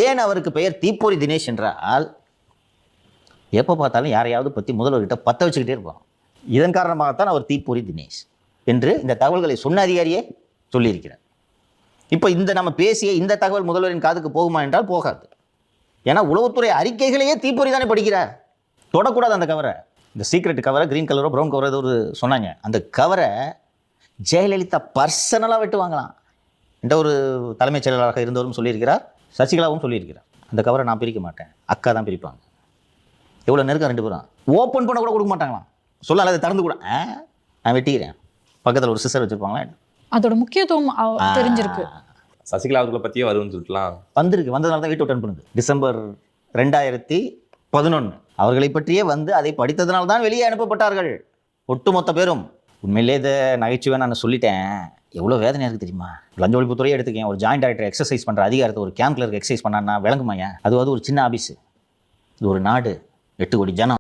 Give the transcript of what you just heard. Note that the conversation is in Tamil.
ஏன் அவருக்கு பெயர் தீப்பொறி தினேஷ் என்றால் எப்போ பார்த்தாலும் யாரையாவது பற்றி முதல்வர்கிட்ட பற்ற வச்சுக்கிட்டே இருப்பான். இதன் காரணமாகத்தான் அவர் தீப்பொறி தினேஷ் என்று இந்த தகவல்களை சொன்ன அதிகாரியே சொல்லியிருக்கிறார். இப்போ இந்த நம்ம பேசிய இந்த தகவல் முதல்வரின் காதுக்கு போகுமா என்றால் போகாது. ஏன்னா உளவுத்துறை அறிக்கைகளையே தீப்பொறி தானே படிக்கிறார். தொடக்கூடாது அந்த கவரை. இந்த சீக்ரெட் கவரை கிரீன் கலரோ ப்ரௌன் கவரோ ஏதோ ஒரு சொன்னாங்க. அந்த கவரை ஜெயலலிதா பர்சனலாக வெட்டு வாங்கலாம் என்ற ஒரு தலைமைச் செயலராக இருந்தவரும் சொல்லியிருக்கிறார். சசிகலாவும் சொல்லியிருக்கிறார். அந்த கவரை நான் பிரிக்க மாட்டேன், அக்கா தான் பிரிப்பாங்க. எவ்வளோ நெருக்கம் 2 பேரும். ஓப்பன் பண்ண கூட கொடுக்க மாட்டாங்களாம். சொல்லலாம் அதை திறந்து கூட நான் வெட்டிக்கிறேன். பக்கத்தில் ஒரு சிஸ்டர் வச்சுருப்பாங்களா. அதோட முக்கியத்துவம் தெரிஞ்சிருக்கு. சசிகலா அவர்களை பற்றியே வரும்னு சொல்லிட்டுலாம் வந்திருக்கு. வந்ததுனால தான் வீட்டு விட்டு அனுப்புனது. டிசம்பர் 2011 அவர்களை பற்றியே வந்து அதை படித்ததுனால தான் வெளியே அனுப்பப்பட்டார்கள் ஒட்டுமொத்த பேரும். உண்மையிலே இதை நகைச்சுவை நான் சொல்லிட்டேன். எவ்வளோ வேதனையாக இருக்குது தெரியுமா? லஞ்ச ஒழிப்புத்துறையே எடுத்துக்கேன். ஒரு ஜாயிண்ட் டைரக்டர் எக்ஸசைஸ் பண்ணுற அதிகாரத்தை ஒரு கேம்ப்ல இருக்க எக்ஸசைஸ் பண்ணான்னா விளங்குமாயா? அது ஒரு சின்ன ஆபீஸு. இது ஒரு நாடு, 8 கோடி ஜனம்.